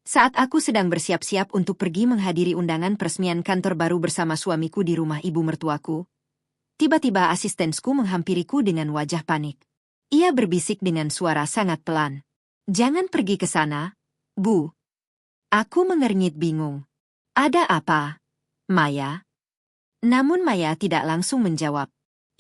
Saat aku sedang bersiap-siap untuk pergi menghadiri undangan peresmian kantor baru bersama suamiku di rumah ibu mertuaku, tiba-tiba asistensku menghampiriku dengan wajah panik. Ia berbisik dengan suara sangat pelan. "Jangan pergi ke sana, Bu." Aku mengernyit bingung. "Ada apa, Maya?" Namun Maya tidak langsung menjawab.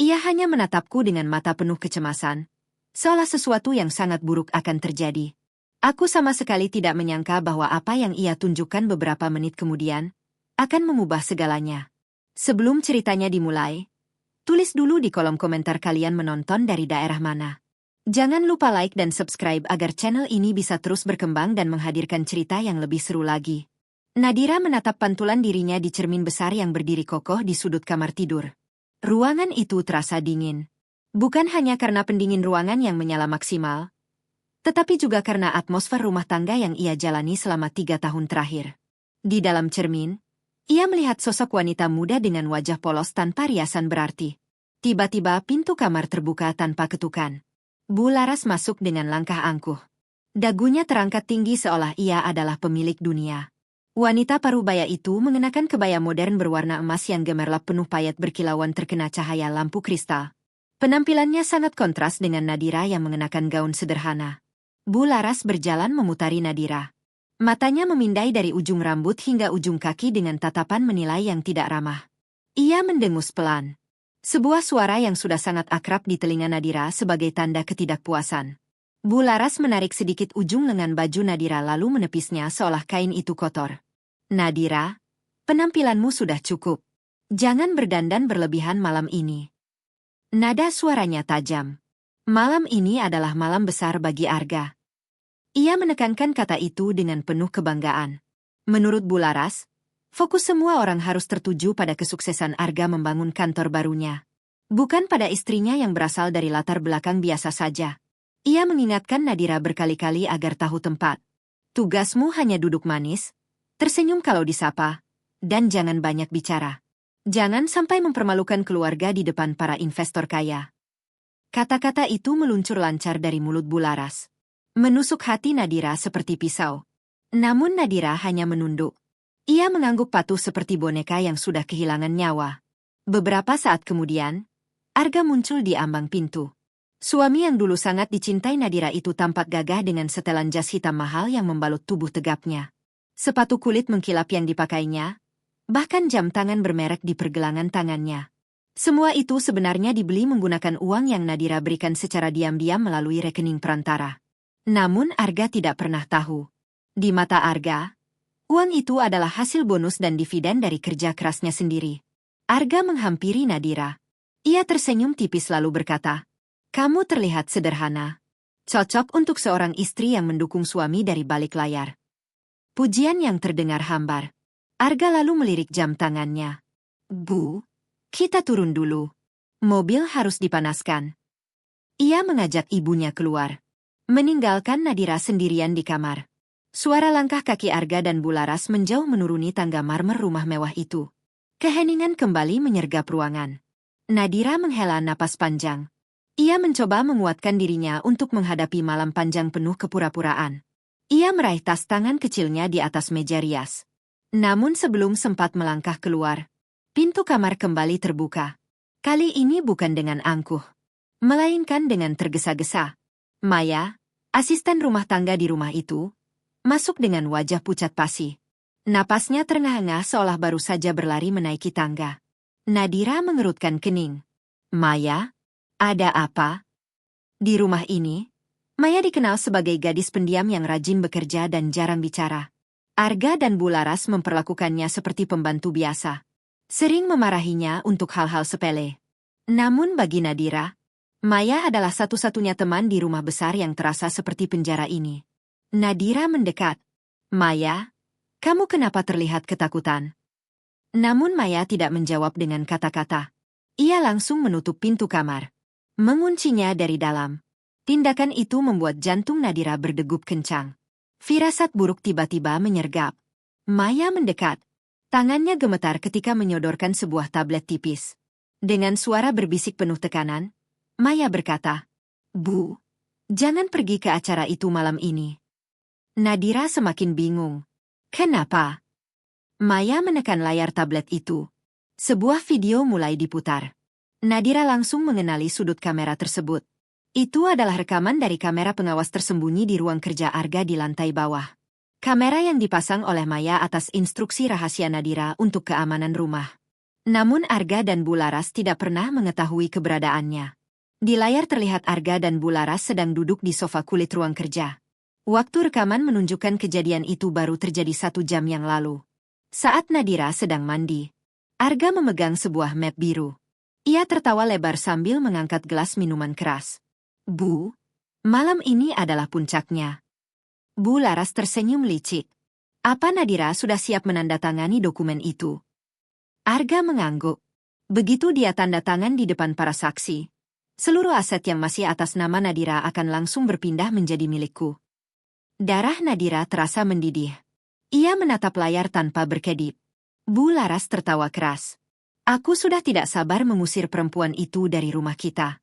Ia hanya menatapku dengan mata penuh kecemasan, seolah sesuatu yang sangat buruk akan terjadi. Aku sama sekali tidak menyangka bahwa apa yang ia tunjukkan beberapa menit kemudian akan mengubah segalanya. Sebelum ceritanya dimulai, tulis dulu di kolom komentar kalian menonton dari daerah mana. Jangan lupa like dan subscribe agar channel ini bisa terus berkembang dan menghadirkan cerita yang lebih seru lagi. Nadira menatap pantulan dirinya di cermin besar yang berdiri kokoh di sudut kamar tidur. Ruangan itu terasa dingin. Bukan hanya karena pendingin ruangan yang menyala maksimal, tetapi juga karena atmosfer rumah tangga yang ia jalani selama 3 tahun terakhir. Di dalam cermin, ia melihat sosok wanita muda dengan wajah polos tanpa riasan berarti. Tiba-tiba pintu kamar terbuka tanpa ketukan. Bu Laras masuk dengan langkah angkuh. Dagunya terangkat tinggi seolah ia adalah pemilik dunia. Wanita parubaya itu mengenakan kebaya modern berwarna emas yang gemerlap penuh payet berkilauan terkena cahaya lampu kristal. Penampilannya sangat kontras dengan Nadira yang mengenakan gaun sederhana. Bu Laras berjalan memutari Nadira. Matanya memindai dari ujung rambut hingga ujung kaki dengan tatapan menilai yang tidak ramah. Ia mendengus pelan. Sebuah suara yang sudah sangat akrab di telinga Nadira sebagai tanda ketidakpuasan. Bu Laras menarik sedikit ujung lengan baju Nadira lalu menepisnya seolah kain itu kotor. "Nadira, penampilanmu sudah cukup. Jangan berdandan berlebihan malam ini." Nada suaranya tajam. Malam ini adalah malam besar bagi Arga. Ia menekankan kata itu dengan penuh kebanggaan. Menurut Bu Laras, fokus semua orang harus tertuju pada kesuksesan Arga membangun kantor barunya. Bukan pada istrinya yang berasal dari latar belakang biasa saja. Ia mengingatkan Nadira berkali-kali agar tahu tempat. "Tugasmu hanya duduk manis, tersenyum kalau disapa, dan jangan banyak bicara. Jangan sampai mempermalukan keluarga di depan para investor kaya." Kata-kata itu meluncur lancar dari mulut Bu Laras. Menusuk hati Nadira seperti pisau. Namun Nadira hanya menunduk. Ia mengangguk patuh seperti boneka yang sudah kehilangan nyawa. Beberapa saat kemudian, Arga muncul di ambang pintu. Suami yang dulu sangat dicintai Nadira itu tampak gagah dengan setelan jas hitam mahal yang membalut tubuh tegapnya. Sepatu kulit mengkilap yang dipakainya, bahkan jam tangan bermerek di pergelangan tangannya. Semua itu sebenarnya dibeli menggunakan uang yang Nadira berikan secara diam-diam melalui rekening perantara. Namun Arga tidak pernah tahu. Di mata Arga, uang itu adalah hasil bonus dan dividen dari kerja kerasnya sendiri. Arga menghampiri Nadira. Ia tersenyum tipis lalu berkata, "Kamu terlihat sederhana. Cocok untuk seorang istri yang mendukung suami dari balik layar." Pujian yang terdengar hambar. Arga lalu melirik jam tangannya. "Bu, kita turun dulu. Mobil harus dipanaskan." Ia mengajak ibunya keluar, meninggalkan Nadira sendirian di kamar. Suara langkah kaki Arga dan Bu Laras menjauh menuruni tangga marmer rumah mewah itu. Keheningan kembali menyergap ruangan. Nadira menghela napas panjang. Ia mencoba menguatkan dirinya untuk menghadapi malam panjang penuh kepura-puraan. Ia meraih tas tangan kecilnya di atas meja rias. Namun sebelum sempat melangkah keluar, pintu kamar kembali terbuka. Kali ini bukan dengan angkuh, melainkan dengan tergesa-gesa. Maya, asisten rumah tangga di rumah itu, masuk dengan wajah pucat pasi. Napasnya terengah-engah seolah baru saja berlari menaiki tangga. Nadira mengerutkan kening. "Maya, ada apa?" Di rumah ini, Maya dikenal sebagai gadis pendiam yang rajin bekerja dan jarang bicara. Arga dan Bu Laras memperlakukannya seperti pembantu biasa. Sering memarahinya untuk hal-hal sepele. Namun bagi Nadira, Maya adalah satu-satunya teman di rumah besar yang terasa seperti penjara ini. Nadira mendekat. "Maya, kamu kenapa terlihat ketakutan?" Namun Maya tidak menjawab dengan kata-kata. Ia langsung menutup pintu kamar, menguncinya dari dalam. Tindakan itu membuat jantung Nadira berdegup kencang. Firasat buruk tiba-tiba menyergap. Maya mendekat. Tangannya gemetar ketika menyodorkan sebuah tablet tipis. Dengan suara berbisik penuh tekanan, Maya berkata, "Bu, jangan pergi ke acara itu malam ini." Nadira semakin bingung. Kenapa? Maya menekan layar tablet itu. Sebuah video mulai diputar. Nadira langsung mengenali sudut kamera tersebut. Itu adalah rekaman dari kamera pengawas tersembunyi di ruang kerja Arga di lantai bawah. Kamera yang dipasang oleh Maya atas instruksi rahasia Nadira untuk keamanan rumah. Namun Arga dan Bularas tidak pernah mengetahui keberadaannya. Di layar terlihat Arga dan Bularas sedang duduk di sofa kulit ruang kerja. Waktu rekaman menunjukkan kejadian itu baru terjadi 1 jam yang lalu. Saat Nadira sedang mandi, Arga memegang sebuah map biru. Ia tertawa lebar sambil mengangkat gelas minuman keras. Bu, malam ini adalah puncaknya. Bularas tersenyum licik. Apa Nadira sudah siap menandatangani dokumen itu? Arga mengangguk. Begitu dia tanda tangan di depan para saksi, seluruh aset yang masih atas nama Nadira akan langsung berpindah menjadi milikku. Darah Nadira terasa mendidih. Ia menatap layar tanpa berkedip. Bularas tertawa keras. Aku sudah tidak sabar mengusir perempuan itu dari rumah kita.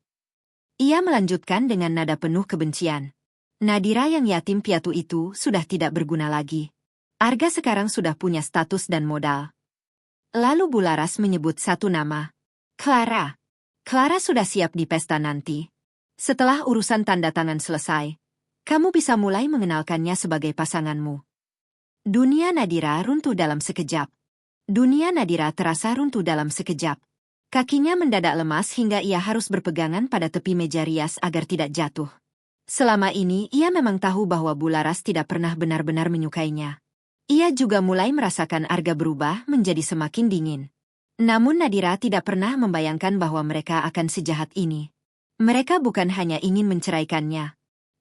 Ia melanjutkan dengan nada penuh kebencian. Nadira yang yatim piatu itu sudah tidak berguna lagi. Arga sekarang sudah punya status dan modal. Lalu Bularas menyebut satu nama. Clara. Clara sudah siap di pesta nanti. Setelah urusan tanda tangan selesai, kamu bisa mulai mengenalkannya sebagai pasanganmu. Dunia Nadira runtuh dalam sekejap. Dunia Nadira terasa runtuh dalam sekejap. Kakinya mendadak lemas hingga ia harus berpegangan pada tepi meja rias agar tidak jatuh. Selama ini ia memang tahu bahwa Bularas tidak pernah benar-benar menyukainya. Ia juga mulai merasakan Arga berubah menjadi semakin dingin. Namun Nadira tidak pernah membayangkan bahwa mereka akan sejahat ini. Mereka bukan hanya ingin menceraikannya.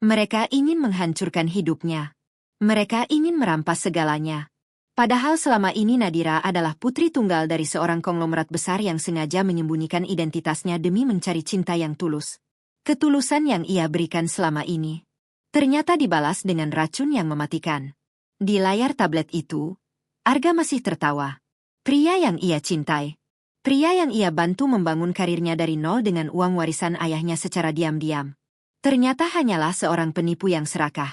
Mereka ingin menghancurkan hidupnya. Mereka ingin merampas segalanya. Padahal selama ini Nadira adalah putri tunggal dari seorang konglomerat besar yang sengaja menyembunyikan identitasnya demi mencari cinta yang tulus. Ketulusan yang ia berikan selama ini ternyata dibalas dengan racun yang mematikan. Di layar tablet itu, Arga masih tertawa. Pria yang ia cintai. Pria yang ia bantu membangun karirnya dari nol dengan uang warisan ayahnya secara diam-diam. Ternyata hanyalah seorang penipu yang serakah.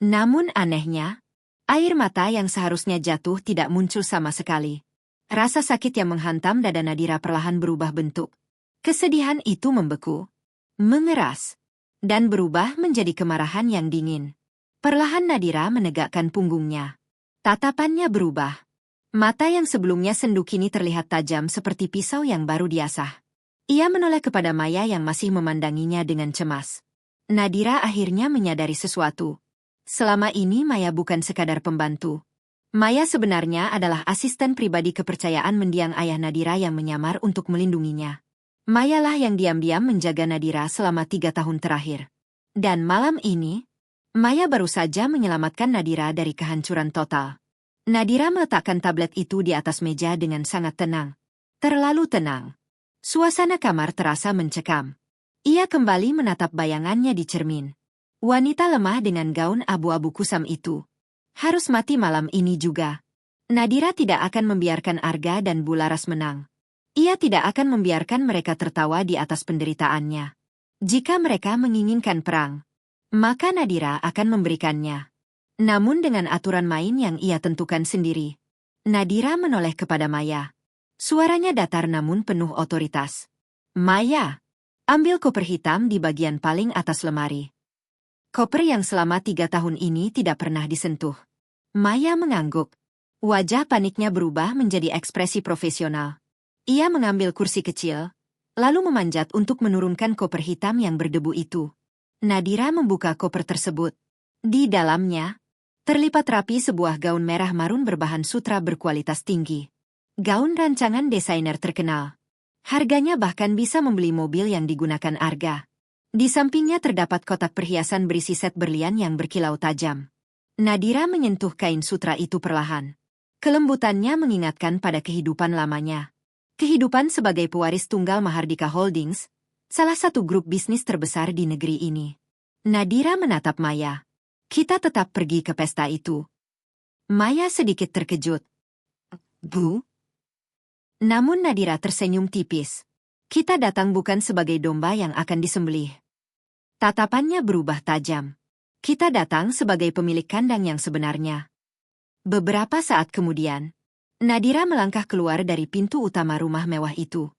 Namun anehnya, air mata yang seharusnya jatuh tidak muncul sama sekali. Rasa sakit yang menghantam dada Nadira perlahan berubah bentuk. Kesedihan itu membeku, mengeras, dan berubah menjadi kemarahan yang dingin. Perlahan Nadira menegakkan punggungnya. Tatapannya berubah. Mata yang sebelumnya sendu kini terlihat tajam seperti pisau yang baru diasah. Ia menoleh kepada Maya yang masih memandanginya dengan cemas. Nadira akhirnya menyadari sesuatu. Selama ini Maya bukan sekadar pembantu. Maya sebenarnya adalah asisten pribadi kepercayaan mendiang ayah Nadira yang menyamar untuk melindunginya. Mayalah yang diam-diam menjaga Nadira selama 3 tahun terakhir. Dan malam ini, Maya baru saja menyelamatkan Nadira dari kehancuran total. Nadira meletakkan tablet itu di atas meja dengan sangat tenang. Terlalu tenang. Suasana kamar terasa mencekam. Ia kembali menatap bayangannya di cermin. Wanita lemah dengan gaun abu-abu kusam itu harus mati malam ini juga. Nadira tidak akan membiarkan Arga dan Bularas menang. Ia tidak akan membiarkan mereka tertawa di atas penderitaannya. Jika mereka menginginkan perang, maka Nadira akan memberikannya. Namun dengan aturan main yang ia tentukan sendiri. Nadira menoleh kepada Maya. Suaranya datar namun penuh otoritas. Maya, ambil koper hitam di bagian paling atas lemari. Koper yang selama 3 tahun ini tidak pernah disentuh. Maya mengangguk. Wajah paniknya berubah menjadi ekspresi profesional. Ia mengambil kursi kecil, lalu memanjat untuk menurunkan koper hitam yang berdebu itu. Nadira membuka koper tersebut. Di dalamnya, terlipat rapi sebuah gaun merah marun berbahan sutra berkualitas tinggi. Gaun rancangan desainer terkenal. Harganya bahkan bisa membeli mobil yang digunakan Arga. Di sampingnya terdapat kotak perhiasan berisi set berlian yang berkilau tajam. Nadira menyentuh kain sutra itu perlahan. Kelembutannya mengingatkan pada kehidupan lamanya. Kehidupan sebagai pewaris tunggal Mahardika Holdings, salah satu grup bisnis terbesar di negeri ini. Nadira menatap Maya. Kita tetap pergi ke pesta itu. Maya sedikit terkejut. Bu? Namun Nadira tersenyum tipis. Kita datang bukan sebagai domba yang akan disembelih. Tatapannya berubah tajam. Kita datang sebagai pemilik kandang yang sebenarnya. Beberapa saat kemudian, Nadira melangkah keluar dari pintu utama rumah mewah itu.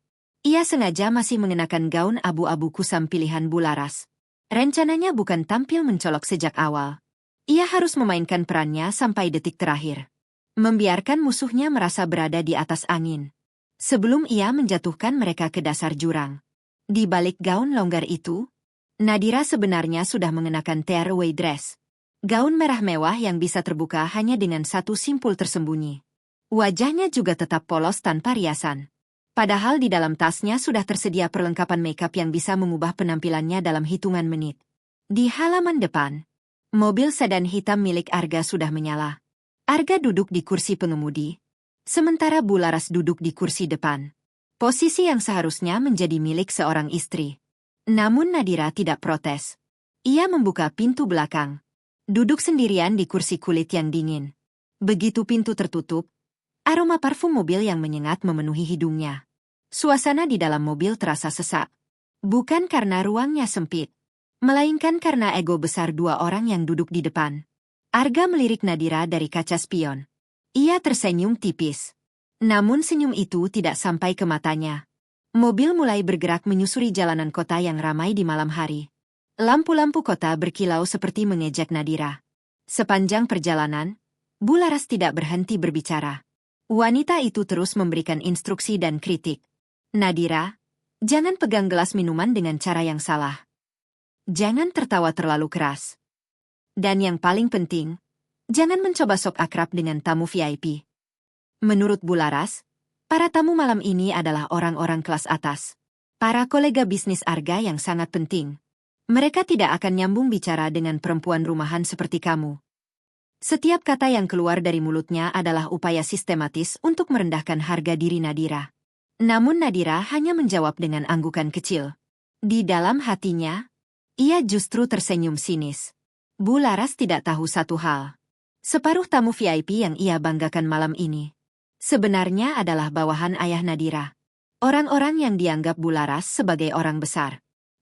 Ia sengaja masih mengenakan gaun abu-abu kusam pilihan Bularas. Rencananya bukan tampil mencolok sejak awal. Ia harus memainkan perannya sampai detik terakhir. Membiarkan musuhnya merasa berada di atas angin. Sebelum ia menjatuhkan mereka ke dasar jurang. Di balik gaun longgar itu, Nadira sebenarnya sudah mengenakan tearaway dress. Gaun merah mewah yang bisa terbuka hanya dengan satu simpul tersembunyi. Wajahnya juga tetap polos tanpa riasan. Padahal di dalam tasnya sudah tersedia perlengkapan makeup yang bisa mengubah penampilannya dalam hitungan menit. Di halaman depan, mobil sedan hitam milik Arga sudah menyala. Arga duduk di kursi pengemudi, sementara Bularas duduk di kursi depan. Posisi yang seharusnya menjadi milik seorang istri. Namun Nadira tidak protes. Ia membuka pintu belakang. Duduk sendirian di kursi kulit yang dingin. Begitu pintu tertutup, aroma parfum mobil yang menyengat memenuhi hidungnya. Suasana di dalam mobil terasa sesak. Bukan karena ruangnya sempit, melainkan karena ego besar dua orang yang duduk di depan. Arga melirik Nadira dari kaca spion. Ia tersenyum tipis. Namun senyum itu tidak sampai ke matanya. Mobil mulai bergerak menyusuri jalanan kota yang ramai di malam hari. Lampu-lampu kota berkilau seperti mengejek Nadira. Sepanjang perjalanan, Bularas tidak berhenti berbicara. Wanita itu terus memberikan instruksi dan kritik. Nadira, jangan pegang gelas minuman dengan cara yang salah. Jangan tertawa terlalu keras. Dan yang paling penting, jangan mencoba sok akrab dengan tamu VIP. Menurut Bularas, para tamu malam ini adalah orang-orang kelas atas. Para kolega bisnis Arga yang sangat penting. Mereka tidak akan nyambung bicara dengan perempuan rumahan seperti kamu. Setiap kata yang keluar dari mulutnya adalah upaya sistematis untuk merendahkan harga diri Nadira. Namun Nadira hanya menjawab dengan anggukan kecil. Di dalam hatinya, ia justru tersenyum sinis. Bularas tidak tahu satu hal. Separuh tamu VIP yang ia banggakan malam ini sebenarnya adalah bawahan ayah Nadira. Orang-orang yang dianggap Bularas sebagai orang besar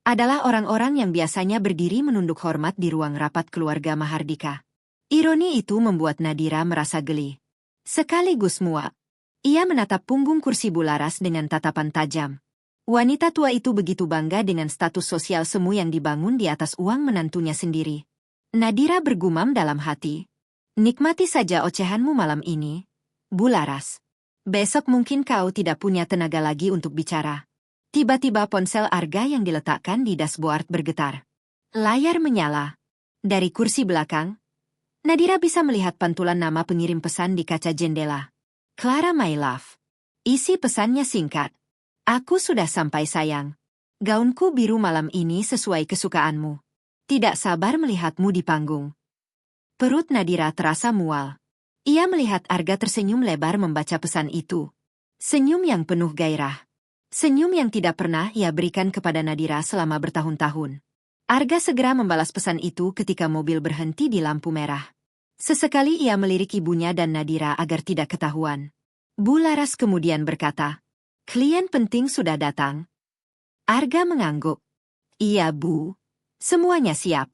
adalah orang-orang yang biasanya berdiri menunduk hormat di ruang rapat keluarga Mahardika. Ironi itu membuat Nadira merasa geli. Sekaligus muak. Ia menatap punggung kursi Bularas dengan tatapan tajam. Wanita tua itu begitu bangga dengan status sosial semu yang dibangun di atas uang menantunya sendiri. Nadira bergumam dalam hati. Nikmati saja ocehanmu malam ini, Bularas. Besok mungkin kau tidak punya tenaga lagi untuk bicara. Tiba-tiba ponsel Arga yang diletakkan di dashboard bergetar. Layar menyala. Dari kursi belakang, Nadira bisa melihat pantulan nama pengirim pesan di kaca jendela. Clara my love. Isi pesannya singkat. Aku sudah sampai sayang. Gaunku biru malam ini sesuai kesukaanmu. Tidak sabar melihatmu di panggung. Perut Nadira terasa mual. Ia melihat Arga tersenyum lebar membaca pesan itu. Senyum yang penuh gairah. Senyum yang tidak pernah ia berikan kepada Nadira selama bertahun-tahun. Arga segera membalas pesan itu ketika mobil berhenti di lampu merah. Sesekali ia melirik ibunya dan Nadira agar tidak ketahuan. Bularas kemudian berkata, "Klien penting sudah datang." Arga mengangguk. "Iya, Bu. Semuanya siap."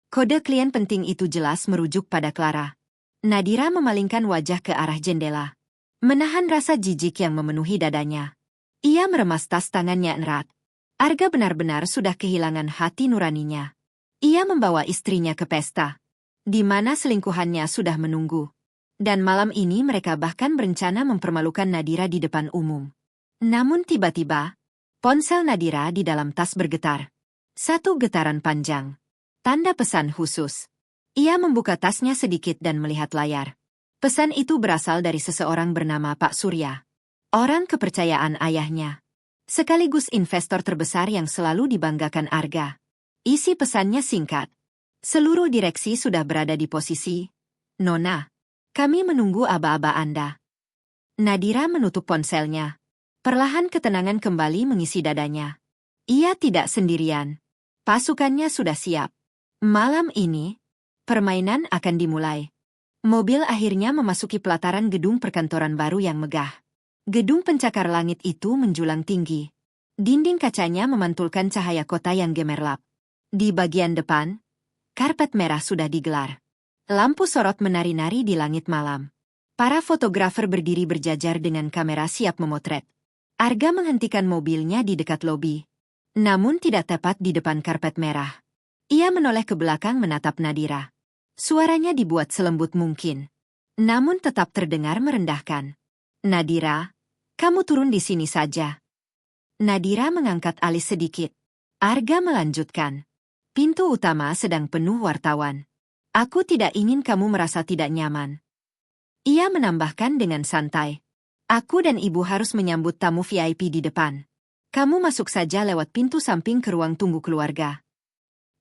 Kode klien penting itu jelas merujuk pada Clara. Nadira memalingkan wajah ke arah jendela. Menahan rasa jijik yang memenuhi dadanya. Ia meremas tas tangannya erat. Arga benar-benar sudah kehilangan hati nuraninya. Ia membawa istrinya ke pesta, di mana selingkuhannya sudah menunggu. Dan malam ini mereka bahkan berencana mempermalukan Nadira di depan umum. Namun tiba-tiba, ponsel Nadira di dalam tas bergetar. Satu getaran panjang. Tanda pesan khusus. Ia membuka tasnya sedikit dan melihat layar. Pesan itu berasal dari seseorang bernama Pak Surya. Orang kepercayaan ayahnya. Sekaligus investor terbesar yang selalu dibanggakan Arga. Isi pesannya singkat. Seluruh direksi sudah berada di posisi. Nona, kami menunggu aba-aba Anda. Nadira menutup ponselnya. Perlahan ketenangan kembali mengisi dadanya. Ia tidak sendirian. Pasukannya sudah siap. Malam ini, permainan akan dimulai. Mobil akhirnya memasuki pelataran gedung perkantoran baru yang megah. Gedung pencakar langit itu menjulang tinggi. Dinding kacanya memantulkan cahaya kota yang gemerlap. Di bagian depan, Karpet merah sudah digelar. Lampu sorot menari-nari di langit malam. Para fotografer berdiri berjajar dengan kamera siap memotret. Arga menghentikan mobilnya di dekat lobi. Namun tidak tepat di depan karpet merah. Ia menoleh ke belakang menatap Nadira. Suaranya dibuat selembut mungkin. Namun tetap terdengar merendahkan. Nadira, kamu turun di sini saja. Nadira mengangkat alis sedikit. Arga melanjutkan. Pintu utama sedang penuh wartawan. Aku tidak ingin kamu merasa tidak nyaman. Ia menambahkan dengan santai. Aku dan ibu harus menyambut tamu VIP di depan. Kamu masuk saja lewat pintu samping ke ruang tunggu keluarga.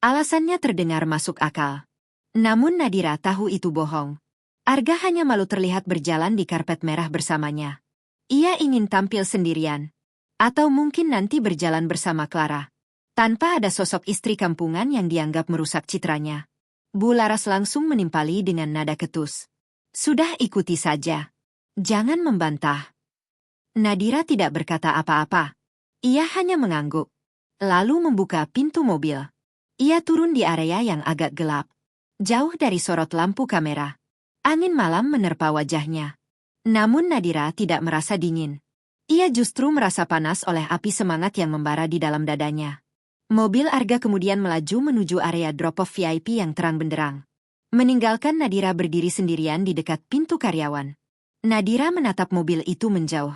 Alasannya terdengar masuk akal. Namun Nadira tahu itu bohong. Arga hanya malu terlihat berjalan di karpet merah bersamanya. Ia ingin tampil sendirian. Atau mungkin nanti berjalan bersama Clara. Tanpa ada sosok istri kampungan yang dianggap merusak citranya. Bu Laras langsung menimpali dengan nada ketus. Sudah ikuti saja. Jangan membantah. Nadira tidak berkata apa-apa. Ia hanya mengangguk. Lalu membuka pintu mobil. Ia turun di area yang agak gelap. Jauh dari sorot lampu kamera. Angin malam menerpa wajahnya. Namun Nadira tidak merasa dingin. Ia justru merasa panas oleh api semangat yang membara di dalam dadanya. Mobil Arga kemudian melaju menuju area drop-off VIP yang terang benderang. Meninggalkan Nadira berdiri sendirian di dekat pintu karyawan. Nadira menatap mobil itu menjauh.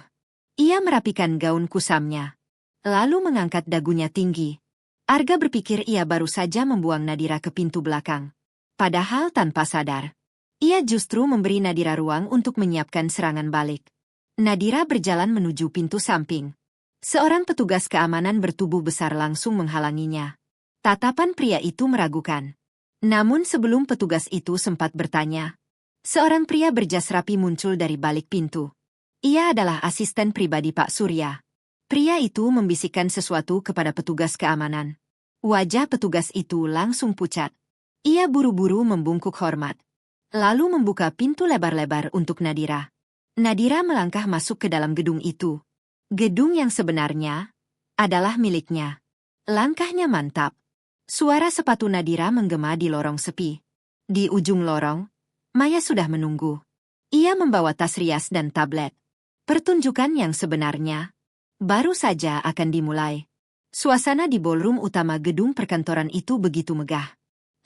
Ia merapikan gaun kusamnya. Lalu mengangkat dagunya tinggi. Arga berpikir ia baru saja membuang Nadira ke pintu belakang. Padahal tanpa sadar. Ia justru memberi Nadira ruang untuk menyiapkan serangan balik. Nadira berjalan menuju pintu samping. Seorang petugas keamanan bertubuh besar langsung menghalanginya. Tatapan pria itu meragukan. Namun sebelum petugas itu sempat bertanya, seorang pria berjas rapi muncul dari balik pintu. Ia adalah asisten pribadi Pak Surya. Pria itu membisikkan sesuatu kepada petugas keamanan. Wajah petugas itu langsung pucat. Ia buru-buru membungkuk hormat. Lalu membuka pintu lebar-lebar untuk Nadira. Nadira melangkah masuk ke dalam gedung itu. Gedung yang sebenarnya adalah miliknya. Langkahnya mantap. Suara sepatu Nadira menggema di lorong sepi. Di ujung lorong, Maya sudah menunggu. Ia membawa tas rias dan tablet. Pertunjukan yang sebenarnya baru saja akan dimulai. Suasana di ballroom utama gedung perkantoran itu begitu megah.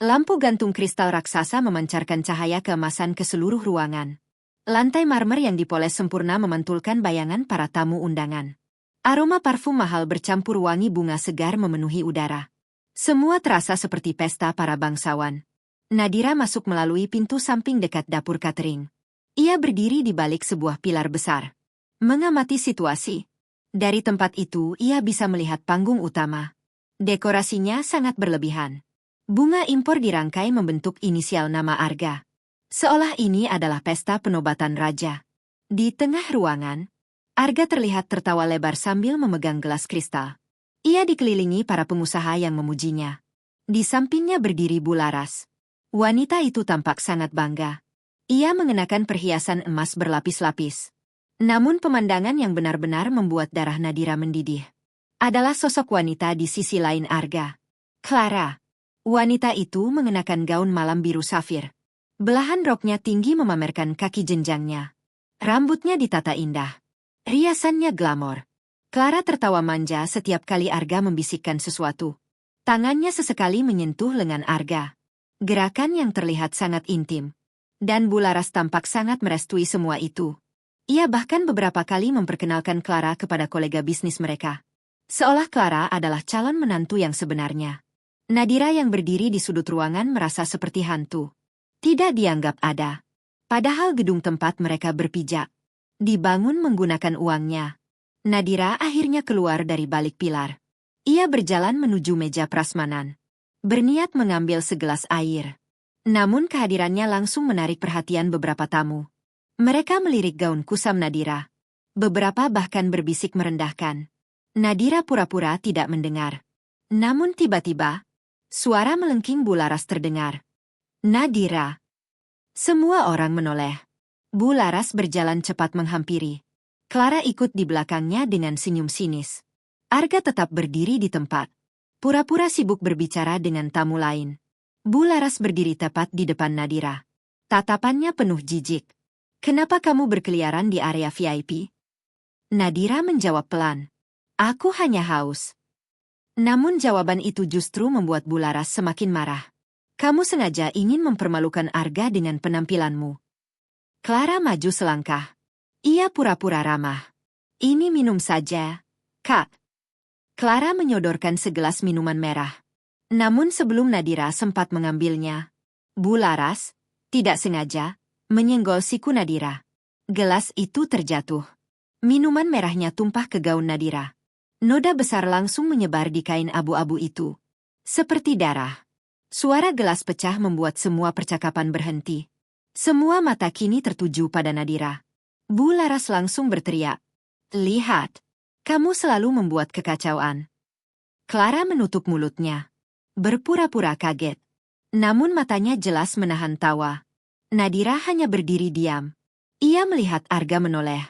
Lampu gantung kristal raksasa memancarkan cahaya keemasan ke seluruh ruangan. Lantai marmer yang dipoles sempurna memantulkan bayangan para tamu undangan. Aroma parfum mahal bercampur wangi bunga segar memenuhi udara. Semua terasa seperti pesta para bangsawan. Nadira masuk melalui pintu samping dekat dapur catering. Ia berdiri di balik sebuah pilar besar. Mengamati situasi. Dari tempat itu ia bisa melihat panggung utama. Dekorasinya sangat berlebihan. Bunga impor dirangkai membentuk inisial nama Arga. Seolah ini adalah pesta penobatan raja. Di tengah ruangan, Arga terlihat tertawa lebar sambil memegang gelas kristal. Ia dikelilingi para pengusaha yang memujinya. Di sampingnya berdiri Bu Laras. Wanita itu tampak sangat bangga. Ia mengenakan perhiasan emas berlapis-lapis. Namun pemandangan yang benar-benar membuat darah Nadira mendidih adalah sosok wanita di sisi lain Arga. Clara. Wanita itu mengenakan gaun malam biru safir. Belahan roknya tinggi memamerkan kaki jenjangnya. Rambutnya ditata indah. Riasannya glamor. Clara tertawa manja setiap kali Arga membisikkan sesuatu. Tangannya sesekali menyentuh lengan Arga. Gerakan yang terlihat sangat intim. Dan Bu Laras tampak sangat merestui semua itu. Ia bahkan beberapa kali memperkenalkan Clara kepada kolega bisnis mereka. Seolah Clara adalah calon menantu yang sebenarnya. Nadira yang berdiri di sudut ruangan merasa seperti hantu. Tidak dianggap ada. Padahal gedung tempat mereka berpijak dibangun menggunakan uangnya. Nadira akhirnya keluar dari balik pilar. Ia berjalan menuju meja prasmanan. Berniat mengambil segelas air. Namun kehadirannya langsung menarik perhatian beberapa tamu. Mereka melirik gaun kusam Nadira. Beberapa bahkan berbisik merendahkan. Nadira pura-pura tidak mendengar. Namun tiba-tiba, suara melengking Bu Laras terdengar. Nadira. Semua orang menoleh. Bu Laras berjalan cepat menghampiri. Clara ikut di belakangnya dengan senyum sinis. Arga tetap berdiri di tempat. Pura-pura sibuk berbicara dengan tamu lain. Bu Laras berdiri tepat di depan Nadira. Tatapannya penuh jijik. Kenapa kamu berkeliaran di area VIP? Nadira menjawab pelan. Aku hanya haus. Namun jawaban itu justru membuat Bu Laras semakin marah. Kamu sengaja ingin mempermalukan Arga dengan penampilanmu. Clara maju selangkah. Ia pura-pura ramah. Ini minum saja, Kak. Clara menyodorkan segelas minuman merah. Namun sebelum Nadira sempat mengambilnya, Bu Laras, tidak sengaja, menyenggol siku Nadira. Gelas itu terjatuh. Minuman merahnya tumpah ke gaun Nadira. Noda besar langsung menyebar di kain abu-abu itu. Seperti darah. Suara gelas pecah membuat semua percakapan berhenti. Semua mata kini tertuju pada Nadira. Bu Laras langsung berteriak. Lihat, kamu selalu membuat kekacauan. Clara menutup mulutnya. Berpura-pura kaget. Namun matanya jelas menahan tawa. Nadira hanya berdiri diam. Ia melihat Arga menoleh.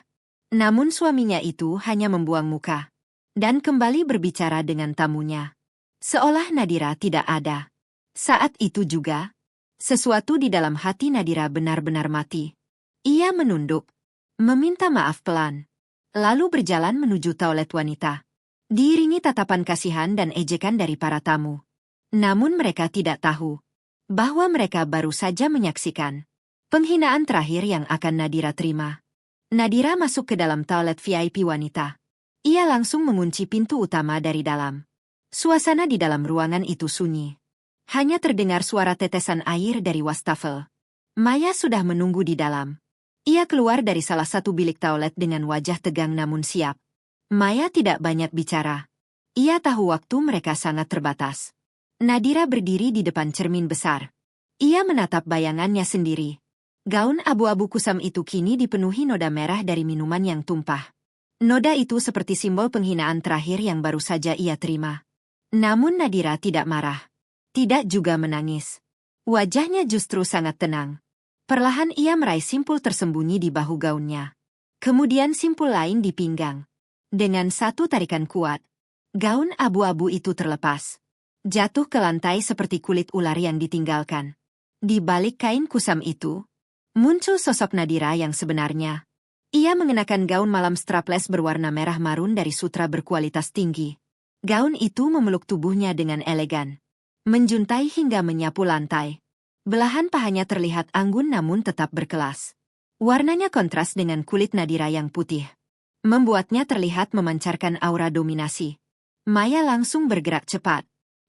Namun suaminya itu hanya membuang muka. Dan kembali berbicara dengan tamunya. Seolah Nadira tidak ada. Saat itu juga, sesuatu di dalam hati Nadira benar-benar mati. Ia menunduk. Meminta maaf pelan. Lalu berjalan menuju toilet wanita. Diiringi tatapan kasihan dan ejekan dari para tamu. Namun mereka tidak tahu bahwa mereka baru saja menyaksikan penghinaan terakhir yang akan Nadira terima. Nadira masuk ke dalam toilet VIP wanita. Ia langsung mengunci pintu utama dari dalam. Suasana di dalam ruangan itu sunyi. Hanya terdengar suara tetesan air dari wastafel. Maya sudah menunggu di dalam. Ia keluar dari salah satu bilik toilet dengan wajah tegang namun siap. Maya tidak banyak bicara. Ia tahu waktu mereka sangat terbatas. Nadira berdiri di depan cermin besar. Ia menatap bayangannya sendiri. Gaun abu-abu kusam itu kini dipenuhi noda merah dari minuman yang tumpah. Noda itu seperti simbol penghinaan terakhir yang baru saja ia terima. Namun Nadira tidak marah. Tidak juga menangis. Wajahnya justru sangat tenang. Perlahan ia meraih simpul tersembunyi di bahu gaunnya. Kemudian simpul lain di pinggang. Dengan satu tarikan kuat, gaun abu-abu itu terlepas. Jatuh ke lantai seperti kulit ular yang ditinggalkan. Di balik kain kusam itu, muncul sosok Nadira yang sebenarnya. Ia mengenakan gaun malam strapless berwarna merah marun dari sutra berkualitas tinggi. Gaun itu memeluk tubuhnya dengan elegan. Menjuntai hingga menyapu lantai. Belahan pahanya terlihat anggun namun tetap berkelas. Warnanya kontras dengan kulit Nadira yang putih. Membuatnya terlihat memancarkan aura dominasi. Maya langsung bergerak cepat.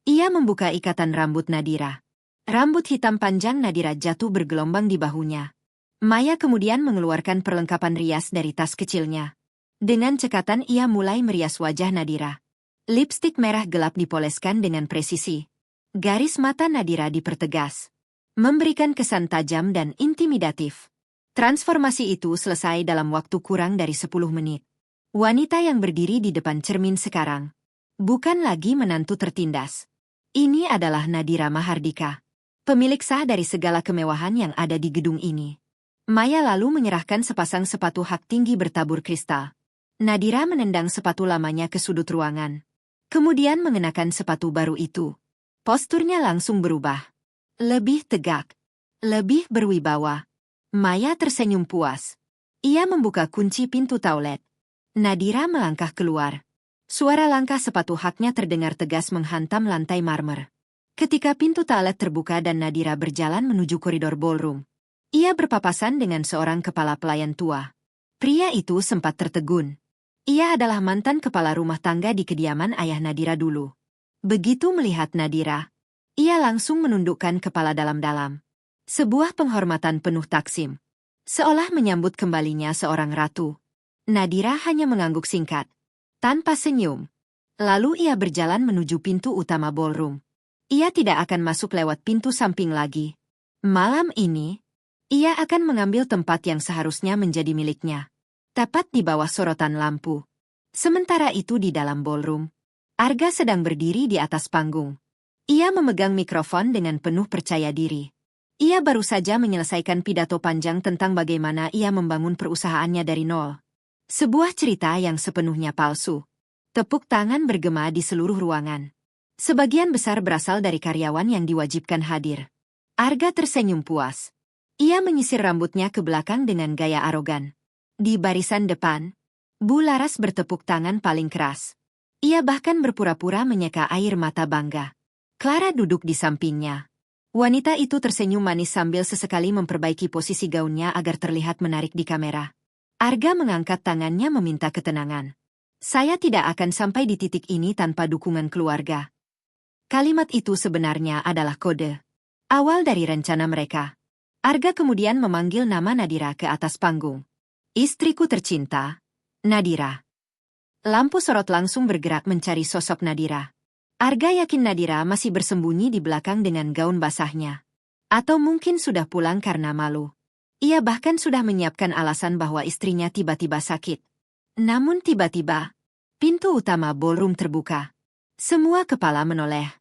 Ia membuka ikatan rambut Nadira. Rambut hitam panjang Nadira jatuh bergelombang di bahunya. Maya kemudian mengeluarkan perlengkapan rias dari tas kecilnya. Dengan cekatan ia mulai merias wajah Nadira. Lipstik merah gelap dipoleskan dengan presisi. Garis mata Nadira dipertegas. Memberikan kesan tajam dan intimidatif. Transformasi itu selesai dalam waktu kurang dari 10 menit. Wanita yang berdiri di depan cermin sekarang bukan lagi menantu tertindas. Ini adalah Nadira Mahardika, pemilik sah dari segala kemewahan yang ada di gedung ini. Maya lalu menyerahkan sepasang sepatu hak tinggi bertabur kristal. Nadira menendang sepatu lamanya ke sudut ruangan. Kemudian mengenakan sepatu baru itu. Posturnya langsung berubah. Lebih tegak. Lebih berwibawa. Maya tersenyum puas. Ia membuka kunci pintu toilet. Nadira melangkah keluar. Suara langkah sepatu haknya terdengar tegas menghantam lantai marmer. Ketika pintu toilet terbuka dan Nadira berjalan menuju koridor ballroom, ia berpapasan dengan seorang kepala pelayan tua. Pria itu sempat tertegun. Ia adalah mantan kepala rumah tangga di kediaman ayah Nadira dulu. Begitu melihat Nadira, ia langsung menundukkan kepala dalam-dalam. Sebuah penghormatan penuh taksim. Seolah menyambut kembalinya seorang ratu. Nadira hanya mengangguk singkat, tanpa senyum. Lalu ia berjalan menuju pintu utama ballroom. Ia tidak akan masuk lewat pintu samping lagi. Malam ini, ia akan mengambil tempat yang seharusnya menjadi miliknya. Tepat di bawah sorotan lampu. Sementara itu di dalam ballroom, Arga sedang berdiri di atas panggung. Ia memegang mikrofon dengan penuh percaya diri. Ia baru saja menyelesaikan pidato panjang tentang bagaimana ia membangun perusahaannya dari nol. Sebuah cerita yang sepenuhnya palsu. Tepuk tangan bergema di seluruh ruangan. Sebagian besar berasal dari karyawan yang diwajibkan hadir. Arga tersenyum puas. Ia menyisir rambutnya ke belakang dengan gaya arogan. Di barisan depan, Bu Laras bertepuk tangan paling keras. Ia bahkan berpura-pura menyeka air mata bangga. Clara duduk di sampingnya. Wanita itu tersenyum manis sambil sesekali memperbaiki posisi gaunnya agar terlihat menarik di kamera. Arga mengangkat tangannya meminta ketenangan. Saya tidak akan sampai di titik ini tanpa dukungan keluarga. Kalimat itu sebenarnya adalah kode awal dari rencana mereka. Arga kemudian memanggil nama Nadira ke atas panggung. Istriku tercinta, Nadira. Lampu sorot langsung bergerak mencari sosok Nadira. Arga yakin Nadira masih bersembunyi di belakang dengan gaun basahnya. Atau mungkin sudah pulang karena malu. Ia bahkan sudah menyiapkan alasan bahwa istrinya tiba-tiba sakit. Namun tiba-tiba, pintu utama ballroom terbuka. Semua kepala menoleh.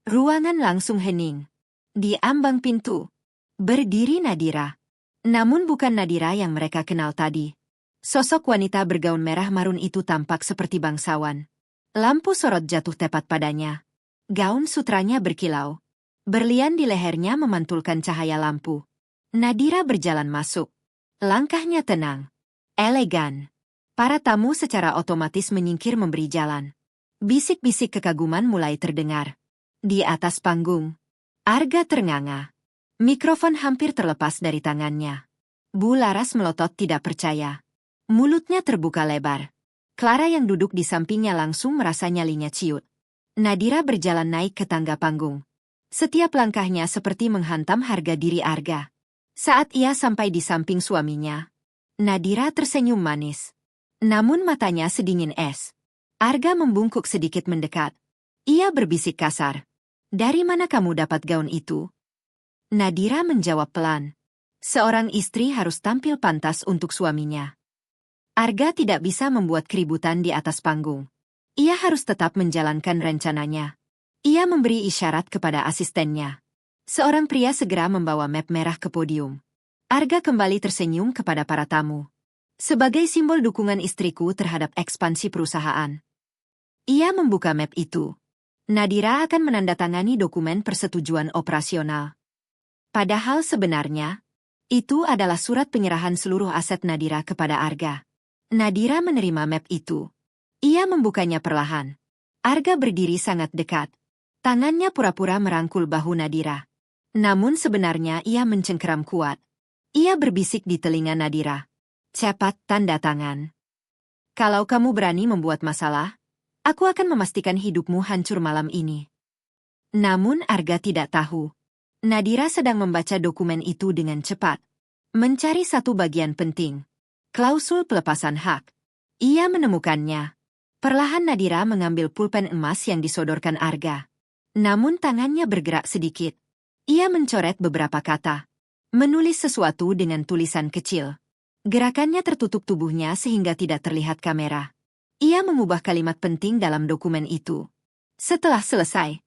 Ruangan langsung hening. Di ambang pintu, berdiri Nadira. Namun bukan Nadira yang mereka kenal tadi. Sosok wanita bergaun merah marun itu tampak seperti bangsawan. Lampu sorot jatuh tepat padanya. Gaun sutranya berkilau. Berlian di lehernya memantulkan cahaya lampu. Nadira berjalan masuk. Langkahnya tenang, elegan. Para tamu secara otomatis menyingkir memberi jalan. Bisik-bisik kekaguman mulai terdengar. Di atas panggung, Arga ternganga. Mikrofon hampir terlepas dari tangannya. Bu Laras melotot tidak percaya. Mulutnya terbuka lebar. Clara yang duduk di sampingnya langsung merasa nyalinya ciut. Nadira berjalan naik ke tangga panggung. Setiap langkahnya seperti menghantam harga diri Arga. Saat ia sampai di samping suaminya, Nadira tersenyum manis. Namun matanya sedingin es. Arga membungkuk sedikit mendekat. Ia berbisik kasar. Dari mana kamu dapat gaun itu? Nadira menjawab pelan. Seorang istri harus tampil pantas untuk suaminya. Arga tidak bisa membuat keributan di atas panggung. Ia harus tetap menjalankan rencananya. Ia memberi isyarat kepada asistennya. Seorang pria segera membawa map merah ke podium. Arga kembali tersenyum kepada para tamu. Sebagai simbol dukungan istriku terhadap ekspansi perusahaan. Ia membuka map itu. Nadira akan menandatangani dokumen persetujuan operasional. Padahal sebenarnya, itu adalah surat penyerahan seluruh aset Nadira kepada Arga. Nadira menerima map itu. Ia membukanya perlahan. Arga berdiri sangat dekat. Tangannya pura-pura merangkul bahu Nadira. Namun sebenarnya ia mencengkeram kuat. Ia berbisik di telinga Nadira. Cepat tanda tangan. Kalau kamu berani membuat masalah, aku akan memastikan hidupmu hancur malam ini. Namun Arga tidak tahu. Nadira sedang membaca dokumen itu dengan cepat. Mencari satu bagian penting. Klausul pelepasan hak. Ia menemukannya. Perlahan Nadira mengambil pulpen emas yang disodorkan Arga. Namun tangannya bergerak sedikit. Ia mencoret beberapa kata. Menulis sesuatu dengan tulisan kecil. Gerakannya tertutup tubuhnya sehingga tidak terlihat kamera. Ia mengubah kalimat penting dalam dokumen itu. Setelah selesai,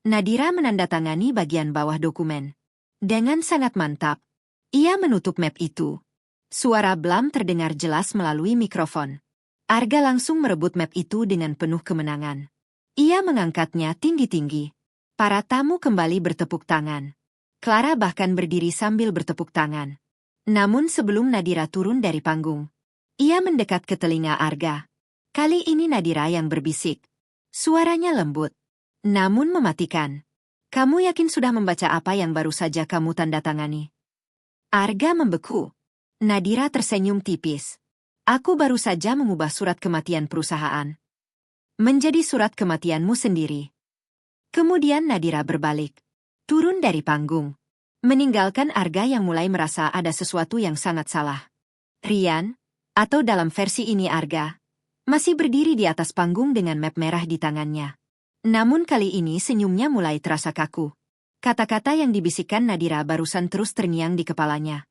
Nadira menandatangani bagian bawah dokumen. Dengan sangat mantap, ia menutup map itu. Suara blam terdengar jelas melalui mikrofon. Arga langsung merebut map itu dengan penuh kemenangan. Ia mengangkatnya tinggi-tinggi. Para tamu kembali bertepuk tangan. Clara bahkan berdiri sambil bertepuk tangan. Namun sebelum Nadira turun dari panggung, ia mendekat ke telinga Arga. Kali ini Nadira yang berbisik. Suaranya lembut, namun mematikan. Kamu yakin sudah membaca apa yang baru saja kamu tanda tangani? Arga membeku. Nadira tersenyum tipis. Aku baru saja mengubah surat kematian perusahaan menjadi surat kematianmu sendiri. Kemudian Nadira berbalik. Turun dari panggung. Meninggalkan Arga yang mulai merasa ada sesuatu yang sangat salah. Rian, atau dalam versi ini Arga, masih berdiri di atas panggung dengan map merah di tangannya. Namun kali ini senyumnya mulai terasa kaku. Kata-kata yang dibisikkan Nadira barusan terus terngiang di kepalanya.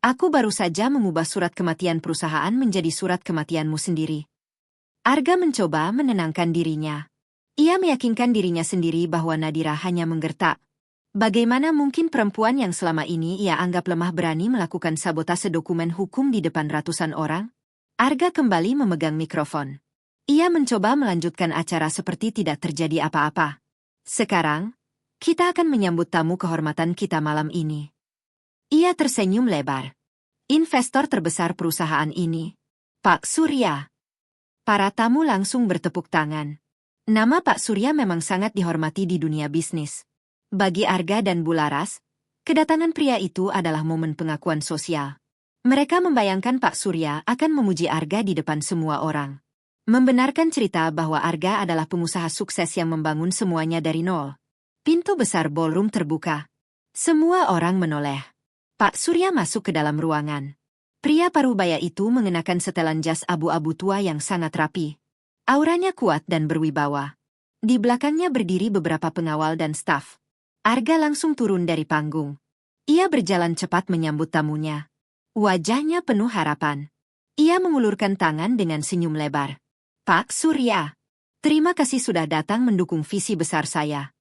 Aku baru saja mengubah surat kematian perusahaan menjadi surat kematianmu sendiri. Arga mencoba menenangkan dirinya. Ia meyakinkan dirinya sendiri bahwa Nadira hanya menggertak. Bagaimana mungkin perempuan yang selama ini ia anggap lemah berani melakukan sabotase dokumen hukum di depan ratusan orang? Arga kembali memegang mikrofon. Ia mencoba melanjutkan acara seperti tidak terjadi apa-apa. Sekarang, kita akan menyambut tamu kehormatan kita malam ini. Ia tersenyum lebar. Investor terbesar perusahaan ini, Pak Surya. Para tamu langsung bertepuk tangan. Nama Pak Surya memang sangat dihormati di dunia bisnis. Bagi Arga dan Bularas, kedatangan pria itu adalah momen pengakuan sosial. Mereka membayangkan Pak Surya akan memuji Arga di depan semua orang. Membenarkan cerita bahwa Arga adalah pengusaha sukses yang membangun semuanya dari nol. Pintu besar ballroom terbuka. Semua orang menoleh. Pak Surya masuk ke dalam ruangan. Pria parubaya itu mengenakan setelan jas abu-abu tua yang sangat rapi. Auranya kuat dan berwibawa. Di belakangnya berdiri beberapa pengawal dan staf. Arga langsung turun dari panggung. Ia berjalan cepat menyambut tamunya. Wajahnya penuh harapan. Ia mengulurkan tangan dengan senyum lebar. Pak Surya, terima kasih sudah datang mendukung visi besar saya.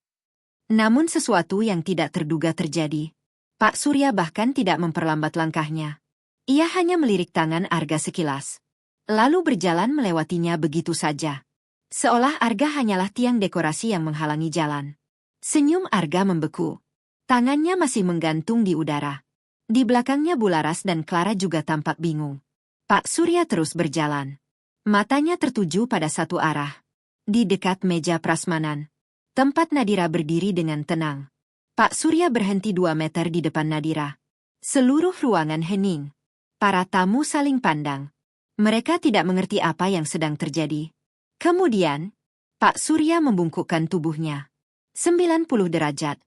Namun sesuatu yang tidak terduga terjadi. Pak Surya bahkan tidak memperlambat langkahnya. Ia hanya melirik tangan Arga sekilas. Lalu berjalan melewatinya begitu saja. Seolah Arga hanyalah tiang dekorasi yang menghalangi jalan. Senyum Arga membeku. Tangannya masih menggantung di udara. Di belakangnya Bularas dan Clara juga tampak bingung. Pak Surya terus berjalan. Matanya tertuju pada satu arah. Di dekat meja prasmanan. Tempat Nadira berdiri dengan tenang. Pak Surya berhenti 2 meter di depan Nadira. Seluruh ruangan hening. Para tamu saling pandang. Mereka tidak mengerti apa yang sedang terjadi. Kemudian, Pak Surya membungkukkan tubuhnya. 90 derajat.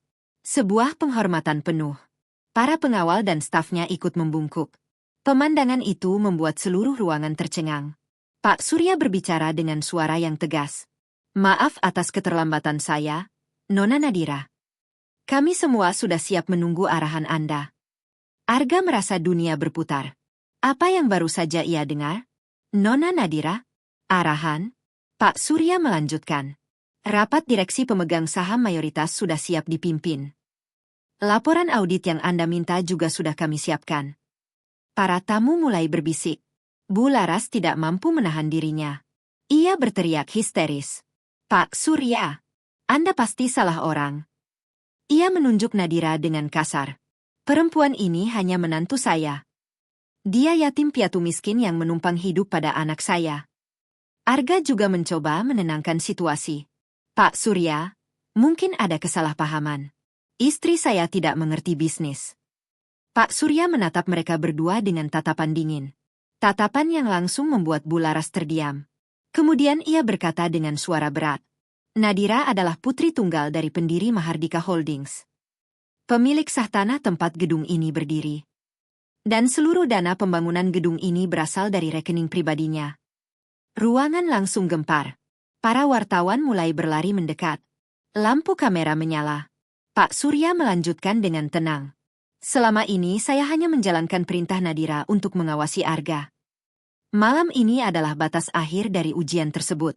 Sebuah penghormatan penuh. Para pengawal dan stafnya ikut membungkuk. Pemandangan itu membuat seluruh ruangan tercengang. Pak Surya berbicara dengan suara yang tegas. Maaf atas keterlambatan saya, Nona Nadira. Kami semua sudah siap menunggu arahan Anda. Arga merasa dunia berputar. Apa yang baru saja ia dengar? Nona Nadira? Arahan? Pak Surya melanjutkan. Rapat direksi pemegang saham mayoritas sudah siap dipimpin. Laporan audit yang Anda minta juga sudah kami siapkan. Para tamu mulai berbisik. Bularas tidak mampu menahan dirinya. Ia berteriak histeris. Pak Surya, Anda pasti salah orang. Ia menunjuk Nadira dengan kasar. Perempuan ini hanya menantu saya. Dia yatim piatu miskin yang menumpang hidup pada anak saya. Arga juga mencoba menenangkan situasi. Pak Surya, mungkin ada kesalahpahaman. Istri saya tidak mengerti bisnis. Pak Surya menatap mereka berdua dengan tatapan dingin. Tatapan yang langsung membuat Bularas terdiam. Kemudian ia berkata dengan suara berat. Nadira adalah putri tunggal dari pendiri Mahardika Holdings. Pemilik sah tanah tempat gedung ini berdiri. Dan seluruh dana pembangunan gedung ini berasal dari rekening pribadinya. Ruangan langsung gempar. Para wartawan mulai berlari mendekat. Lampu kamera menyala. Pak Surya melanjutkan dengan tenang. Selama ini saya hanya menjalankan perintah Nadira untuk mengawasi Arga. Malam ini adalah batas akhir dari ujian tersebut.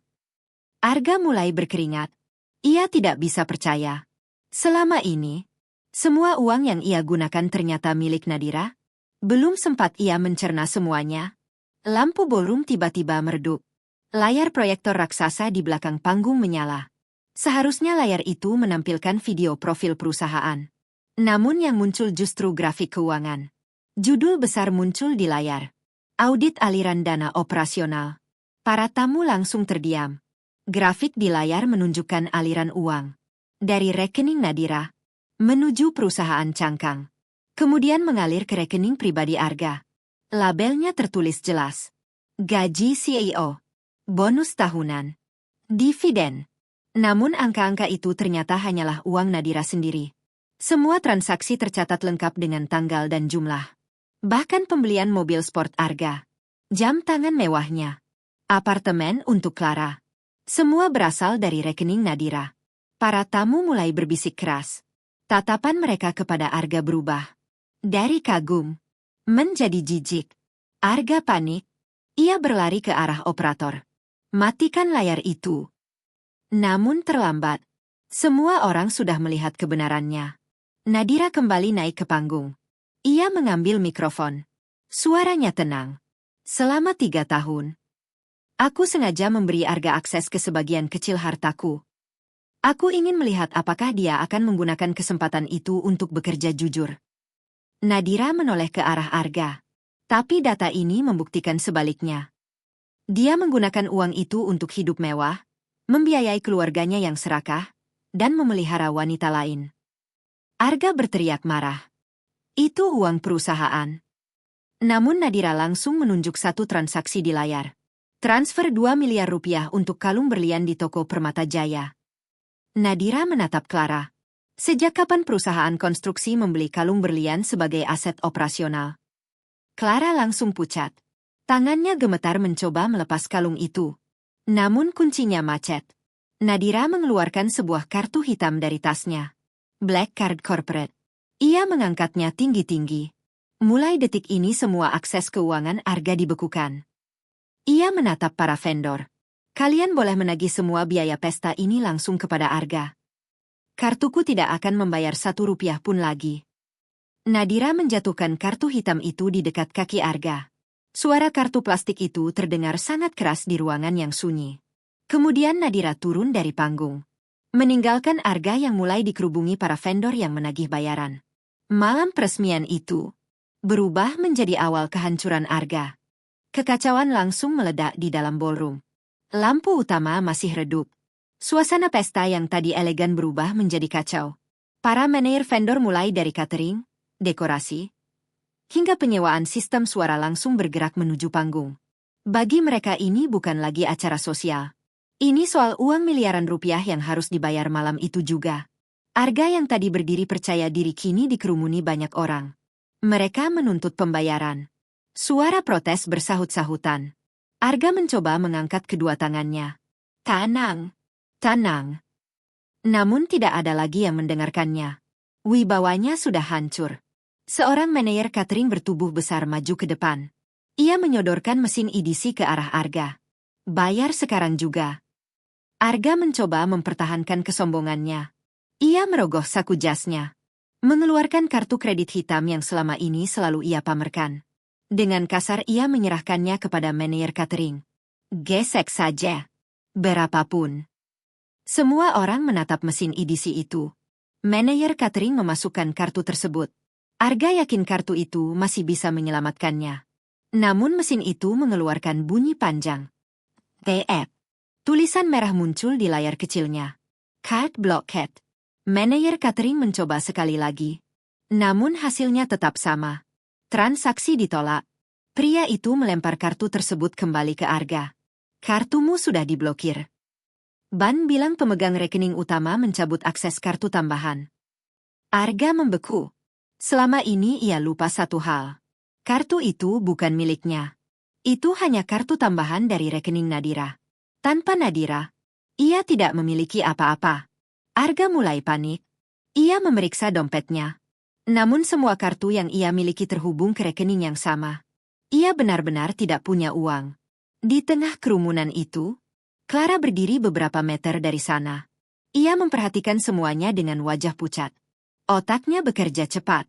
Arga mulai berkeringat. Ia tidak bisa percaya. Selama ini, semua uang yang ia gunakan ternyata milik Nadira. Belum sempat ia mencerna semuanya. Lampu ballroom tiba-tiba meredup. Layar proyektor raksasa di belakang panggung menyala. Seharusnya layar itu menampilkan video profil perusahaan. Namun yang muncul justru grafik keuangan. Judul besar muncul di layar. Audit aliran dana operasional. Para tamu langsung terdiam. Grafik di layar menunjukkan aliran uang. Dari rekening Nadira menuju perusahaan cangkang. Kemudian mengalir ke rekening pribadi Arga. Labelnya tertulis jelas. Gaji CEO. Bonus tahunan. Dividen. Namun angka-angka itu ternyata hanyalah uang Nadira sendiri. Semua transaksi tercatat lengkap dengan tanggal dan jumlah. Bahkan pembelian mobil sport Arga. Jam tangan mewahnya. Apartemen untuk Clara. Semua berasal dari rekening Nadira. Para tamu mulai berbisik keras. Tatapan mereka kepada Arga berubah. Dari kagum menjadi jijik. Arga panik. Ia berlari ke arah operator. Matikan layar itu. Namun terlambat. Semua orang sudah melihat kebenarannya. Nadira kembali naik ke panggung. Ia mengambil mikrofon. Suaranya tenang. Selama 3 tahun, aku sengaja memberi Arga akses ke sebagian kecil hartaku. Aku ingin melihat apakah dia akan menggunakan kesempatan itu untuk bekerja jujur. Nadira menoleh ke arah Arga. Tapi data ini membuktikan sebaliknya. Dia menggunakan uang itu untuk hidup mewah, membiayai keluarganya yang serakah, dan memelihara wanita lain. Arga berteriak marah. Itu uang perusahaan. Namun Nadira langsung menunjuk satu transaksi di layar. Transfer 2 miliar rupiah untuk kalung berlian di toko Permata Jaya. Nadira menatap Clara. Sejak kapan perusahaan konstruksi membeli kalung berlian sebagai aset operasional? Clara langsung pucat. Tangannya gemetar mencoba melepas kalung itu. Namun kuncinya macet. Nadira mengeluarkan sebuah kartu hitam dari tasnya. Black Card Corporate. Ia mengangkatnya tinggi-tinggi. Mulai detik ini semua akses keuangan Arga dibekukan. Ia menatap para vendor. Kalian boleh menagih semua biaya pesta ini langsung kepada Arga. Kartuku tidak akan membayar 1 rupiah pun lagi. Nadira menjatuhkan kartu hitam itu di dekat kaki Arga. Suara kartu plastik itu terdengar sangat keras di ruangan yang sunyi. Kemudian Nadira turun dari panggung. Meninggalkan Arga yang mulai dikerubungi para vendor yang menagih bayaran. Malam peresmian itu berubah menjadi awal kehancuran Arga. Kekacauan langsung meledak di dalam ballroom. Lampu utama masih redup. Suasana pesta yang tadi elegan berubah menjadi kacau. Para manajer vendor mulai dari catering, dekorasi, hingga penyewaan sistem suara langsung bergerak menuju panggung. Bagi mereka ini bukan lagi acara sosial. Ini soal uang miliaran rupiah yang harus dibayar malam itu juga. Arga yang tadi berdiri percaya diri kini dikerumuni banyak orang. Mereka menuntut pembayaran. Suara protes bersahut-sahutan. Arga mencoba mengangkat kedua tangannya. Tenang. Tenang. Namun tidak ada lagi yang mendengarkannya. Wibawanya sudah hancur. Seorang manajer catering bertubuh besar maju ke depan. Ia menyodorkan mesin edisi ke arah Arga. Bayar sekarang juga. Arga mencoba mempertahankan kesombongannya. Ia merogoh saku jasnya. Mengeluarkan kartu kredit hitam yang selama ini selalu ia pamerkan. Dengan kasar ia menyerahkannya kepada manajer catering. Gesek saja. Berapapun. Semua orang menatap mesin edisi itu. Manajer catering memasukkan kartu tersebut. Arga yakin kartu itu masih bisa menyelamatkannya. Namun mesin itu mengeluarkan bunyi panjang. TF. Tulisan merah muncul di layar kecilnya. Card blocked. Manajer catering mencoba sekali lagi. Namun hasilnya tetap sama. Transaksi ditolak. Pria itu melempar kartu tersebut kembali ke Arga. Kartumu sudah diblokir. Ban bilang pemegang rekening utama mencabut akses kartu tambahan. Arga membeku. Selama ini ia lupa satu hal. Kartu itu bukan miliknya. Itu hanya kartu tambahan dari rekening Nadira. Tanpa Nadira, ia tidak memiliki apa-apa. Arga mulai panik. Ia memeriksa dompetnya. Namun semua kartu yang ia miliki terhubung ke rekening yang sama. Ia benar-benar tidak punya uang. Di tengah kerumunan itu, Clara berdiri beberapa meter dari sana. Ia memperhatikan semuanya dengan wajah pucat. Otaknya bekerja cepat.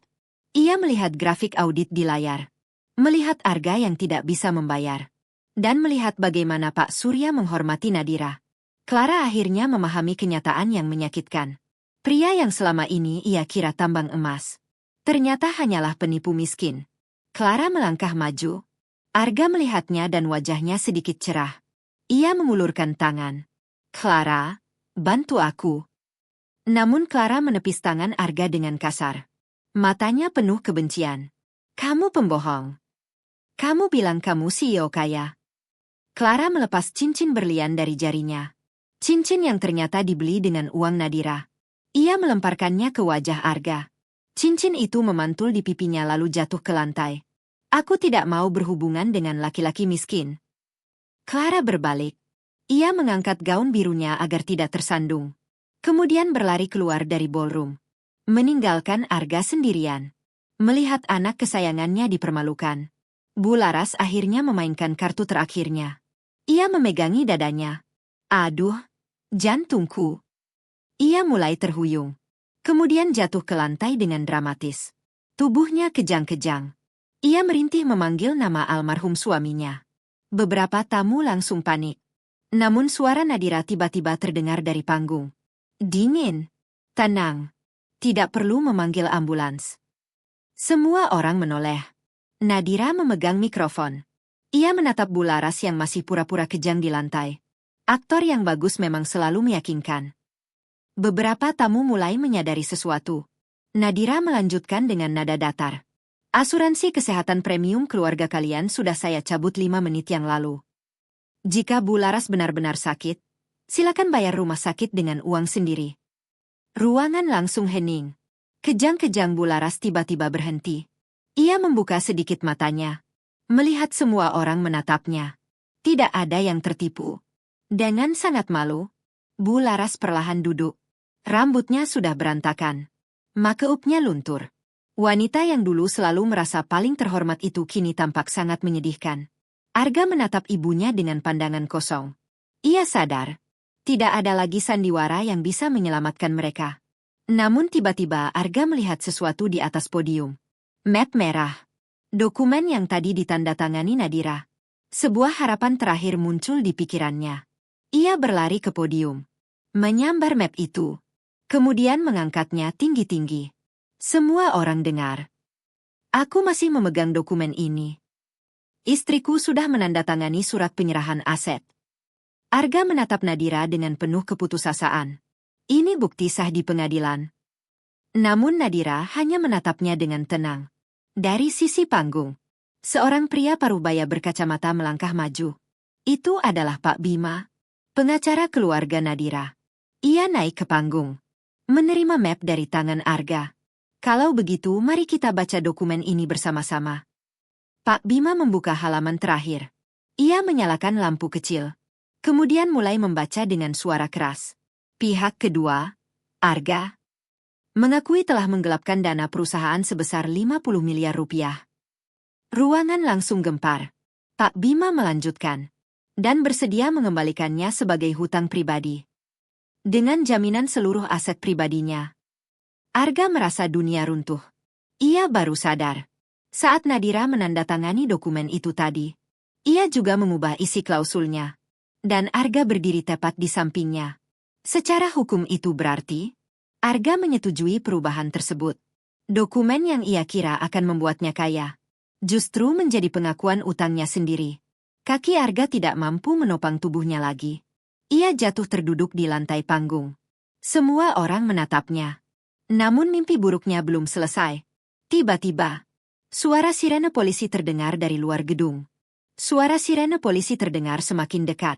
Ia melihat grafik audit di layar. Melihat Arga yang tidak bisa membayar. Dan melihat bagaimana Pak Surya menghormati Nadira. Clara akhirnya memahami kenyataan yang menyakitkan. Pria yang selama ini ia kira tambang emas. Ternyata hanyalah penipu miskin. Clara melangkah maju. Arga melihatnya dan wajahnya sedikit cerah. Ia mengulurkan tangan. Clara, bantu aku. Namun Clara menepis tangan Arga dengan kasar. Matanya penuh kebencian. Kamu pembohong. Kamu bilang kamu CEO kaya. Clara melepas cincin berlian dari jarinya. Cincin yang ternyata dibeli dengan uang Nadira. Ia melemparkannya ke wajah Arga. Cincin itu memantul di pipinya lalu jatuh ke lantai. Aku tidak mau berhubungan dengan laki-laki miskin. Clara berbalik. Ia mengangkat gaun birunya agar tidak tersandung. Kemudian berlari keluar dari ballroom. Meninggalkan Arga sendirian. Melihat anak kesayangannya dipermalukan. Bu Laras akhirnya memainkan kartu terakhirnya. Ia memegangi dadanya. Aduh, jantungku. Ia mulai terhuyung. Kemudian jatuh ke lantai dengan dramatis. Tubuhnya kejang-kejang. Ia merintih memanggil nama almarhum suaminya. Beberapa tamu langsung panik. Namun suara Nadira tiba-tiba terdengar dari panggung. Dingin. Tenang. Tidak perlu memanggil ambulans. Semua orang menoleh. Nadira memegang mikrofon. Ia menatap Bularas yang masih pura-pura kejang di lantai. Aktor yang bagus memang selalu meyakinkan. Beberapa tamu mulai menyadari sesuatu. Nadira melanjutkan dengan nada datar. Asuransi kesehatan premium keluarga kalian sudah saya cabut 5 menit yang lalu. Jika Bularas benar-benar sakit, silakan bayar rumah sakit dengan uang sendiri. Ruangan langsung hening. Kejang-kejang Bularas tiba-tiba berhenti. Ia membuka sedikit matanya. Melihat semua orang menatapnya. Tidak ada yang tertipu. Dengan sangat malu, Bularas perlahan duduk. Rambutnya sudah berantakan. Makeupnya luntur. Wanita yang dulu selalu merasa paling terhormat itu kini tampak sangat menyedihkan. Arga menatap ibunya dengan pandangan kosong. Ia sadar. Tidak ada lagi sandiwara yang bisa menyelamatkan mereka. Namun tiba-tiba Arga melihat sesuatu di atas podium. Map merah. Dokumen yang tadi ditandatangani Nadira. Sebuah harapan terakhir muncul di pikirannya. Ia berlari ke podium. Menyambar map itu. Kemudian mengangkatnya tinggi-tinggi. Semua orang dengar. Aku masih memegang dokumen ini. Istriku sudah menandatangani surat penyerahan aset. Arga menatap Nadira dengan penuh keputusasaan. Ini bukti sah di pengadilan. Namun Nadira hanya menatapnya dengan tenang. Dari sisi panggung, seorang pria parubaya berkacamata melangkah maju. Itu adalah Pak Bima, pengacara keluarga Nadira. Ia naik ke panggung, menerima map dari tangan Arga. Kalau begitu, mari kita baca dokumen ini bersama-sama. Pak Bima membuka halaman terakhir. Ia menyalakan lampu kecil. Kemudian mulai membaca dengan suara keras. Pihak kedua, Arga, mengakui telah menggelapkan dana perusahaan sebesar 50 miliar rupiah. Ruangan langsung gempar. Pak Bima melanjutkan. Dan bersedia mengembalikannya sebagai hutang pribadi. Dengan jaminan seluruh aset pribadinya. Arga merasa dunia runtuh. Ia baru sadar. Saat Nadira menandatangani dokumen itu tadi, ia juga mengubah isi klausulnya. Dan Arga berdiri tepat di sampingnya. Secara hukum itu berarti, Arga menyetujui perubahan tersebut. Dokumen yang ia kira akan membuatnya kaya, justru menjadi pengakuan utangnya sendiri. Kaki Arga tidak mampu menopang tubuhnya lagi. Ia jatuh terduduk di lantai panggung. Semua orang menatapnya. Namun mimpi buruknya belum selesai. Tiba-tiba, suara sirene polisi terdengar dari luar gedung. Suara sirene polisi terdengar semakin dekat.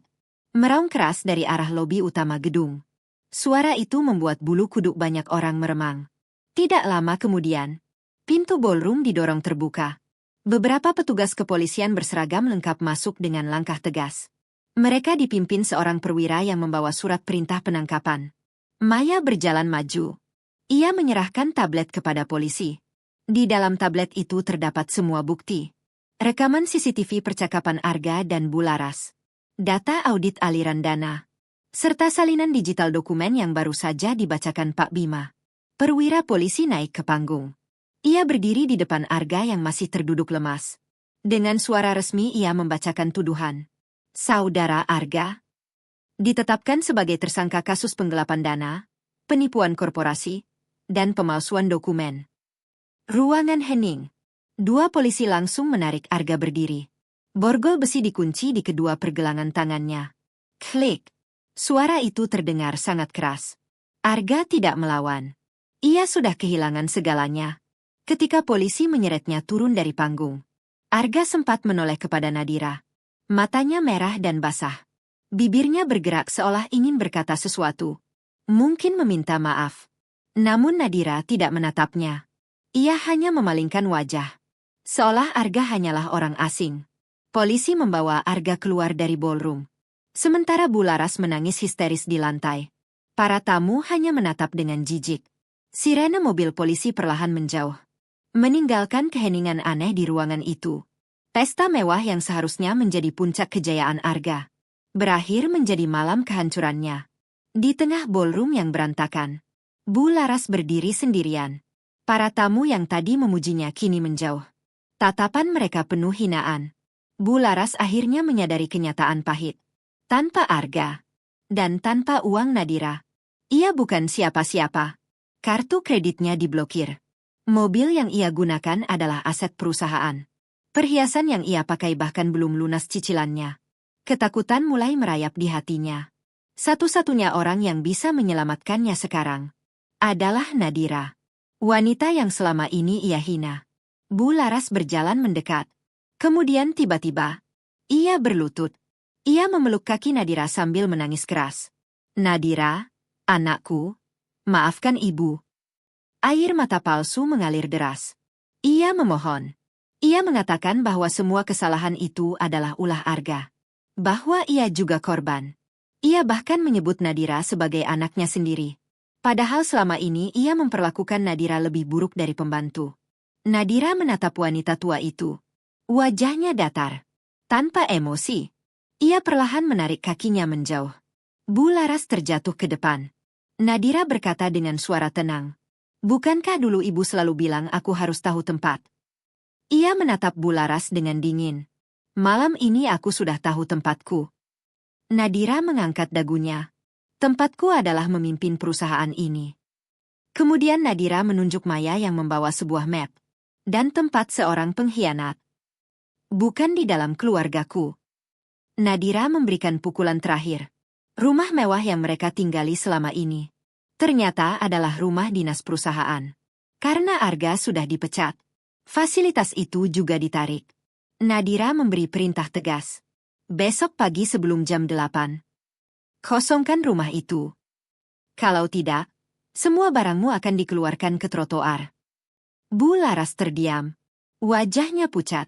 Meraung keras dari arah lobi utama gedung. Suara itu membuat bulu kuduk banyak orang meremang. Tidak lama kemudian, pintu ballroom didorong terbuka. Beberapa petugas kepolisian berseragam lengkap masuk dengan langkah tegas. Mereka dipimpin seorang perwira yang membawa surat perintah penangkapan. Maya berjalan maju. Ia menyerahkan tablet kepada polisi. Di dalam tablet itu terdapat semua bukti. Rekaman CCTV percakapan Arga dan Bularas. Data audit aliran dana, serta salinan digital dokumen yang baru saja dibacakan Pak Bima. Perwira polisi naik ke panggung. Ia berdiri di depan Arga yang masih terduduk lemas. Dengan suara resmi ia membacakan tuduhan. Saudara Arga ditetapkan sebagai tersangka kasus penggelapan dana, penipuan korporasi, dan pemalsuan dokumen. Ruangan hening. Dua polisi langsung menarik Arga berdiri. Borgol besi dikunci di kedua pergelangan tangannya. Klik. Suara itu terdengar sangat keras. Arga tidak melawan. Ia sudah kehilangan segalanya. Ketika polisi menyeretnya turun dari panggung, Arga sempat menoleh kepada Nadira. Matanya merah dan basah. Bibirnya bergerak seolah ingin berkata sesuatu. Mungkin meminta maaf. Namun Nadira tidak menatapnya. Ia hanya memalingkan wajah. Seolah Arga hanyalah orang asing. Polisi membawa Arga keluar dari ballroom. Sementara Bularas menangis histeris di lantai. Para tamu hanya menatap dengan jijik. Sirene mobil polisi perlahan menjauh. Meninggalkan keheningan aneh di ruangan itu. Pesta mewah yang seharusnya menjadi puncak kejayaan Arga, berakhir menjadi malam kehancurannya. Di tengah ballroom yang berantakan, Bularas berdiri sendirian. Para tamu yang tadi memujinya kini menjauh. Tatapan mereka penuh hinaan. Bularas akhirnya menyadari kenyataan pahit. Tanpa Arga, dan tanpa uang Nadira, Ia bukan siapa-siapa. Kartu kreditnya diblokir. Mobil yang ia gunakan adalah aset perusahaan. Perhiasan yang ia pakai bahkan belum lunas cicilannya. Ketakutan mulai merayap di hatinya. Satu-satunya orang yang bisa menyelamatkannya sekarang adalah Nadira. Wanita yang selama ini ia hina. Bu Laras berjalan mendekat. Kemudian tiba-tiba, ia berlutut. Ia memeluk kaki Nadira sambil menangis keras. Nadira, anakku, maafkan ibu. Air mata palsu mengalir deras. Ia memohon. Ia mengatakan bahwa semua kesalahan itu adalah ulah Arga. Bahwa ia juga korban. Ia bahkan menyebut Nadira sebagai anaknya sendiri. Padahal selama ini ia memperlakukan Nadira lebih buruk dari pembantu. Nadira menatap wanita tua itu. Wajahnya datar. Tanpa emosi. Ia perlahan menarik kakinya menjauh. Bu Laras terjatuh ke depan. Nadira berkata dengan suara tenang. Bukankah dulu ibu selalu bilang aku harus tahu tempat? Ia menatap Bu Laras dengan dingin. Malam ini aku sudah tahu tempatku. Nadira mengangkat dagunya. Tempatku adalah memimpin perusahaan ini. Kemudian Nadira menunjuk Maya yang membawa sebuah map. Dan tempat seorang pengkhianat. Bukan di dalam keluargaku. Nadira memberikan pukulan terakhir. Rumah mewah yang mereka tinggali selama ini. Ternyata adalah rumah dinas perusahaan. Karena Arga sudah dipecat. Fasilitas itu juga ditarik. Nadira memberi perintah tegas. Besok pagi sebelum jam 8. Kosongkan rumah itu. Kalau tidak, semua barangmu akan dikeluarkan ke trotoar. Bu Laras terdiam. Wajahnya pucat.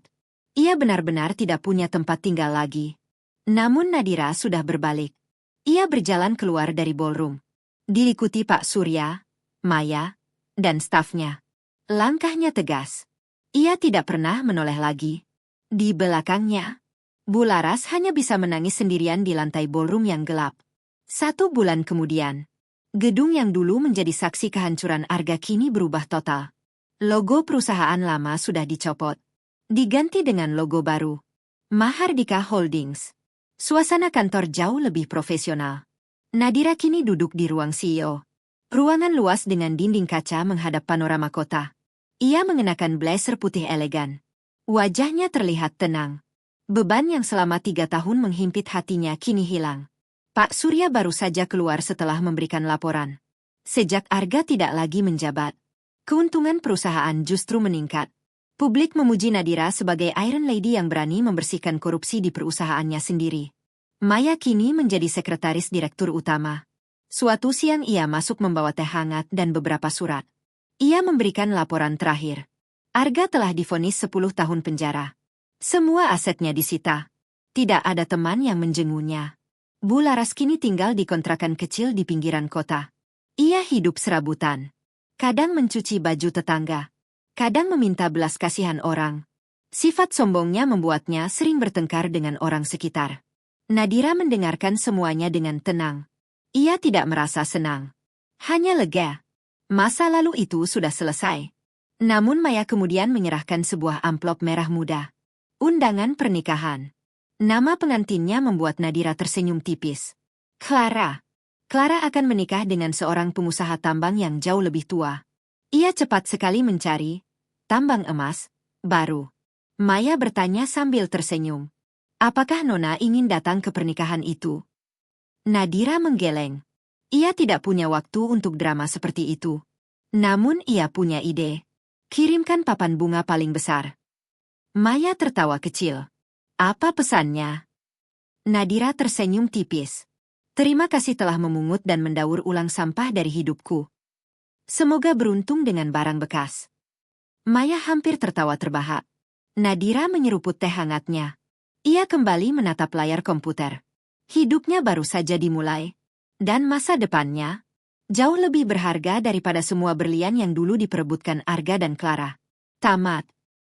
Ia benar-benar tidak punya tempat tinggal lagi. Namun Nadira sudah berbalik. Ia berjalan keluar dari ballroom. Diikuti Pak Surya, Maya, dan stafnya. Langkahnya tegas. Ia tidak pernah menoleh lagi. Di belakangnya, Bu Laras hanya bisa menangis sendirian di lantai ballroom yang gelap. 1 bulan kemudian, gedung yang dulu menjadi saksi kehancuran Arga kini berubah total. Logo perusahaan lama sudah dicopot. Diganti dengan logo baru. Mahardika Holdings. Suasana kantor jauh lebih profesional. Nadira kini duduk di ruang CEO. Ruangan luas dengan dinding kaca menghadap panorama kota. Ia mengenakan blazer putih elegan. Wajahnya terlihat tenang. Beban yang selama 3 tahun menghimpit hatinya kini hilang. Pak Surya baru saja keluar setelah memberikan laporan. Sejak Arga tidak lagi menjabat, keuntungan perusahaan justru meningkat. Publik memuji Nadira sebagai Iron Lady yang berani membersihkan korupsi di perusahaannya sendiri. Maya kini menjadi sekretaris direktur utama. Suatu siang ia masuk membawa teh hangat dan beberapa surat. Ia memberikan laporan terakhir. Arga telah divonis 10 tahun penjara. Semua asetnya disita. Tidak ada teman yang menjenguknya. Bu Laras kini tinggal di kontrakan kecil di pinggiran kota. Ia hidup serabutan. Kadang mencuci baju tetangga. Kadang meminta belas kasihan orang. Sifat sombongnya membuatnya sering bertengkar dengan orang sekitar. Nadira mendengarkan semuanya dengan tenang. Ia tidak merasa senang. Hanya lega. Masa lalu itu sudah selesai. Namun Maya kemudian menyerahkan sebuah amplop merah muda. Undangan pernikahan. Nama pengantinnya membuat Nadira tersenyum tipis. Clara. Clara akan menikah dengan seorang pengusaha tambang yang jauh lebih tua. Ia cepat sekali mencari tambang emas baru. Maya bertanya sambil tersenyum. Apakah Nona ingin datang ke pernikahan itu? Nadira menggeleng. Ia tidak punya waktu untuk drama seperti itu. Namun ia punya ide. Kirimkan papan bunga paling besar. Maya tertawa kecil. Apa pesannya? Nadira tersenyum tipis. Terima kasih telah memungut dan mendaur ulang sampah dari hidupku. Semoga beruntung dengan barang bekas. Maya hampir tertawa terbahak. Nadira menyeruput teh hangatnya. Ia kembali menatap layar komputer. Hidupnya baru saja dimulai. Dan masa depannya jauh lebih berharga daripada semua berlian yang dulu diperebutkan Arga dan Clara. Tamat.